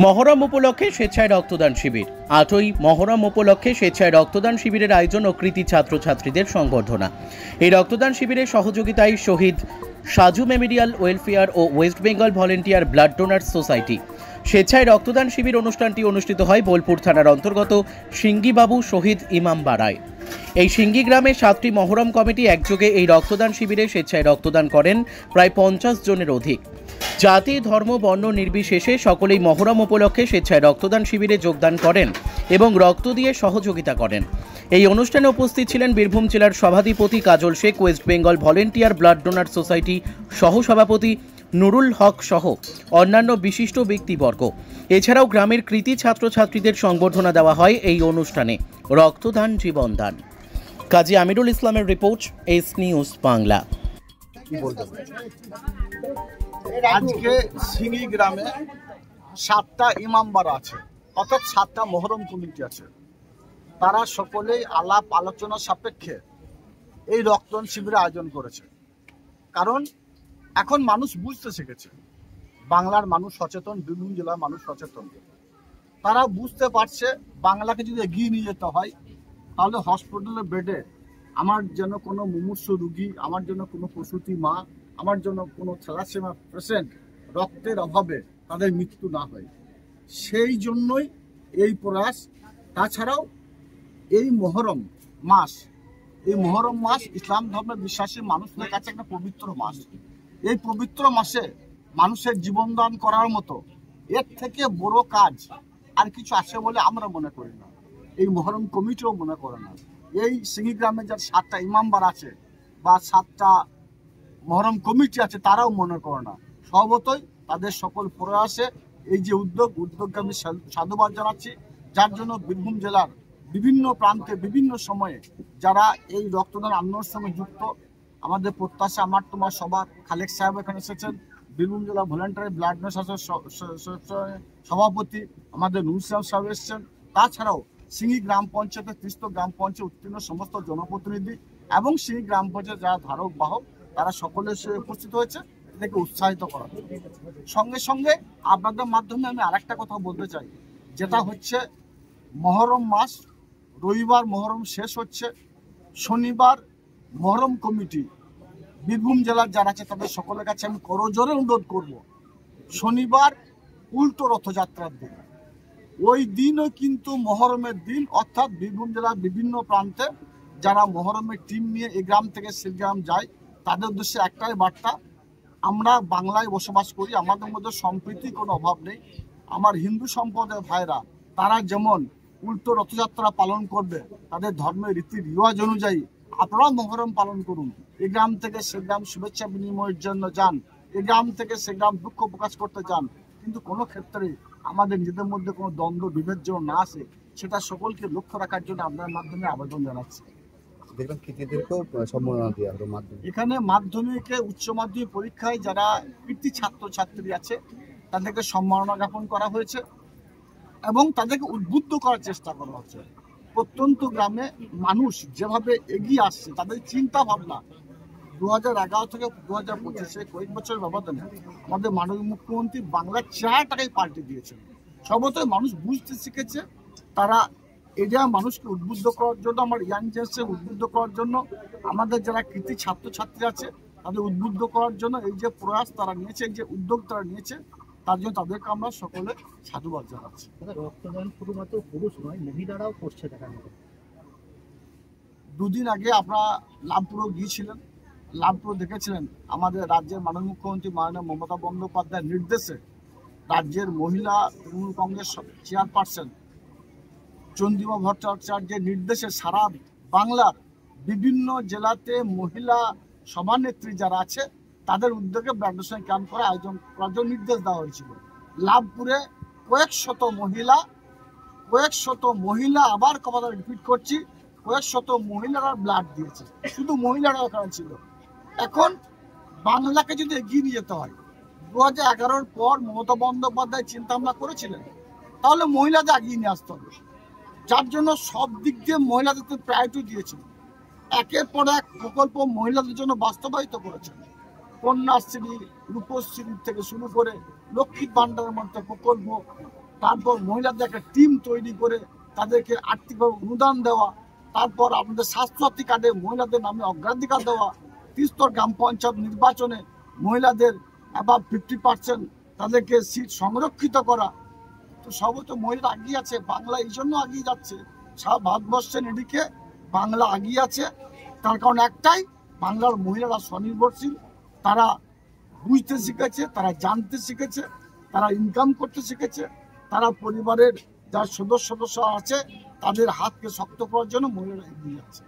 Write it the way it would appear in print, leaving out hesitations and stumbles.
মহরম উপলক্ষে স্বেচ্ছায় রক্তদান শিবির। 8ই মহরম উপলক্ষে স্বেচ্ছায় রক্তদান শিবিরের আয়োজন ও কৃতি ছাত্রছাত্রীদের সংবর্ধনা। এই রক্তদান শিবিরের সহযোগিতায় শহীদ সাজু মেমোরিয়াল ওয়েলফেয়ার ও West Bengal volunteer blood donors society. স্বেচ্ছায় রক্তদান শিবির অনুষ্ঠানটি অনুষ্ঠিত হয় বোলপুর থানার অন্তর্গত সিঙ্গিবাবু শহীদ ইমামবাড়ায়। এই সিঙ্গি গ্রামে 7টি মহরম কমিটি একযোগে এই রক্তদান শিবিরে স্বেচ্ছায় রক্তদান করেন প্রায় 50 জনের অধিক। জাতি, ধর্ম, বর্ণ নির্বিশেষে সকলেই মহরম উপলক্ষে স্বেচ্ছায় রক্তদান শিবিরে যোগদান করেন এবং রক্ত দিয়ে সহযোগিতা করেন। এই অনুষ্ঠানে উপস্থিত ছিলেন বীরভূম জেলার সভাধিপতি Kajal Sheikh, West Bengal volunteer blood donor society সহসভাপতি নুরুল হক সহ অন্যান্য বিশিষ্ট ব্যক্তিবর্গ। এছাড়াও গ্রামের কৃতি ছাত্রছাত্রীদের সংবর্ধনা দেওয়া হয় এই অনুষ্ঠানে। রক্তদান জীবনদান। কাজী আমিরুল ইসলামের রিপোর্ট, এস নিউজ বাংলা। আজকে সিঙ্গি গ্রামে 7টা ইমামবাড়া আছে, অর্থাৎ 7টা মহরম কমিটি আছে। তারা সকলেই আলাপ আলোচনা সাপেক্ষে এই রক্তদান শিবিরের আয়োজন করেছে। কারণ এখন মানুষ বুঝতে শিখেছে, বাংলার মানুষ সচেতন, বীরভূম জেলার মানুষ সচেতন। তারা বুঝতে পারছে বাংলাকে যদি এগিয়ে নিয়ে যেতে হয় তাহলে হসপিটালের বেডে আমার যেন কোনো মুমূর্ষ রুগী, আমার জন্য কোনো প্রসূতি মা, আমার জন্য কোনো থ্যালাসেমিয়া পেশেন্ট রক্তের অভাবে তাদের মৃত্যু না হয়, সেই জন্যই এই প্রয়াস। তাছাড়াও এই মহরম মাস ইসলাম ধর্মে বিশ্বাসী মানুষদের কাছে একটা পবিত্র মাস। এই পবিত্র মাসে মানুষের জীবনদান করার মতো এর থেকে বড় কাজ আর কিছু আছে বলে আমরা মনে করি না, এই মহরম কমিটিও মনে করে না। এই সিঙ্গি গ্রামে যার 7টা ইমামবার আছে বা 7টা মহরম কমিটি আছে তারাও মনে করে না। স্বভাবতই তাদের সকল প্রয়াসে এই যে উদ্যোগকে আমি সাধুবাদ জানাচ্ছি, যার জন্য বীরভূম জেলার বিভিন্ন প্রান্তে বিভিন্ন সময়ে যারা এই রক্তদান আন্দোলনের সঙ্গে যুক্ত, আমাদের প্রত্যাশা আমার তোমার সভা খালেক সাহেব এখানে এসেছেন, বীরভূম জেলা ভলেন্টারি ব্লাড ডোনার সভাপতি আমাদের নুরুল সাহেব এসেছেন। তাছাড়াও সিঙ্গি গ্রাম পঞ্চায়েতের 30 গ্রাম পঞ্চায়েত উত্তীর্ণ সমস্ত জনপ্রতিনিধি এবং সিঙ্গি গ্রাম পঞ্চায়েত যারা ধারক বাহক তারা সকলের উপস্থিত হয়েছে এটাকে উৎসাহিত করা। সঙ্গে সঙ্গে আপনাদের মাধ্যমে আমি আরেকটা কথা বলতে চাই, যেটা হচ্ছে মহরম মাস, রবিবার মহরম শেষ হচ্ছে, শনিবার মহরম কমিটি বীরভূম জেলার যারা আছে তাদের সকলের কাছে আমি করজোরে অনুরোধ করব, শনিবার উল্টো রথযাত্রার দিন, ওই দিনও কিন্তু মহরমের দিন, অর্থাৎ বীরভূম জেলার বিভিন্ন প্রান্তে যারা মহরমের টিম নিয়ে এই গ্রাম থেকে সে গ্রাম যায় তাদের উদ্দেশ্যে একটাই বার্তা, আমরা বাংলায় বসবাস করি, আমাদের মধ্যে সম্প্রীতির কোনো অভাব নেই। আমার হিন্দু সম্প্রদায়ের ভাইরা তারা যেমন উল্টো রথযাত্রা পালন করবে তাদের ধর্মের রীতি রিওয়াজ অনুযায়ী আপনারাও মহরম পালন করুন। এই গ্রাম থেকে সে গ্রাম শুভেচ্ছা বিনিময়ের জন্য যান, এই গ্রাম থেকে সে গ্রাম দুঃখ প্রকাশ করতে যান, কিন্তু কোনো ক্ষেত্রে আমাদের নিজেদের মধ্যে কোনো দ্বন্দ্ব বিভেদ যেন না আসে সেটা সকলকে লক্ষ্য রাখার জন্য আপনার মাধ্যমে আবেদন জানাচ্ছি। এখানে মাধ্যমিকে উচ্চ মাধ্যমিক পরীক্ষায় যারা কৃতি ছাত্রছাত্রী আছে তাদেরকে সম্মাননা জ্ঞাপন করা হয়েছে এবং তাদেরকে উদ্বুদ্ধ করার চেষ্টা করা হচ্ছে। প্রত্যন্ত গ্রামে মানুষ যেভাবে এগিয়ে আসছে, তাদের চিন্তা ভাবনা 2011 থেকে 2025 কয়েক বছরের ব্যবধানে আমাদের মাননীয় মুখ্যমন্ত্রী বাংলার চেহারাটাকেই পাল্টে দিয়েছেন। সর্বতই মানুষ বুঝতে শিখেছে, তারা এটা মানুষকে উদ্বুদ্ধ করার জন্য, আমার ইয়াং জেনারেশন উদ্বুদ্ধ করার জন্য, আমাদের যারা কৃতি ছাত্রছাত্রী আছে তাদের উদ্বুদ্ধ করার জন্য এই যে প্রয়াস তারা নিয়েছে, এই যে উদ্যোগ তারা নিয়েছে, তার জন্য তাদেরকে আমরা সকলে সাধুবাদ জানাচ্ছি। রক্তদান শুধুমাত্র পুরুষ নয়, মহিলারাও করছে দেখা যায়। 2 দিন আগে আপনারা লাভপুরও গিয়েছিলেন, লাভপুর দেখেছিলেন আমাদের রাজ্যের মাননীয় মুখ্যমন্ত্রী মাননীয় মমতা বন্দ্যোপাধ্যায়ের নির্দেশে রাজ্যের মহিলা তৃণমূল কংগ্রেস চেয়ারপারসন চন্দ্রিমা ভট্টাচার্যের নির্দেশে সারা বাংলার বিভিন্ন জেলাতে মহিলা সভানেত্রী যারা আছে তাদের উদ্যোগে ব্লাড ডোনেশন ক্যাম্প করে আয়োজন করার জন্য নির্দেশ দেওয়া হয়েছিল। লাভপুরে কয়েক শত মহিলা আবার কথা রিপিট করছি, কয়েক শত মহিলারা ব্লাড দিয়েছে, শুধু মহিলারা ওখানে ছিল। এখন বাংলাকে যদি এগিয়ে নিয়ে যেতে হয়, 2011 পর মমতা বন্দ্যোপাধ্যায় চিন্তা ভাবনা করেছিলেন তাহলে মহিলাদের এগিয়ে নিয়ে আসতে হবে, যার জন্য সব দিক দিয়ে মহিলাদের প্রায়োরিটি দিয়েছেন। একের পর এক প্রকল্প মহিলাদের জন্য বাস্তবায়িত করেছেন, কন্যাশ্রী, রূপশ্রী থেকে শুরু করে লক্ষ্মীর ভান্ডারের মতো প্রকল্প, তারপর মহিলাদের একটা টিম তৈরি করে তাদেরকে আর্থিকভাবে অনুদান দেওয়া, তারপর আমাদের স্বাস্থ্যসাথী কার্ডে মহিলাদের নামে অগ্রাধিকার দেওয়া, ত্রিস্তর গ্রাম পঞ্চায়েত নির্বাচনে মহিলাদের অ্যাবাভ 50% তাদেরকে সিট সংরক্ষিত করা। তো সবই তো মহিলা এগিয়ে আছে, বাংলা এই জন্য এগিয়ে যাচ্ছে, সারা ভারতবর্ষের এদিকে বাংলা এগিয়ে আছে। তার কারণ একটাই, বাংলার মহিলারা স্বনির্ভরশীল, তারা বুঝতে শিখেছে, তারা জানতে শিখেছে, তারা ইনকাম করতে শিখেছে, তারা পরিবারের যার সদস্য আছে তাদের হাতকে শক্ত করার জন্য মহিলারা এগিয়ে যাচ্ছে।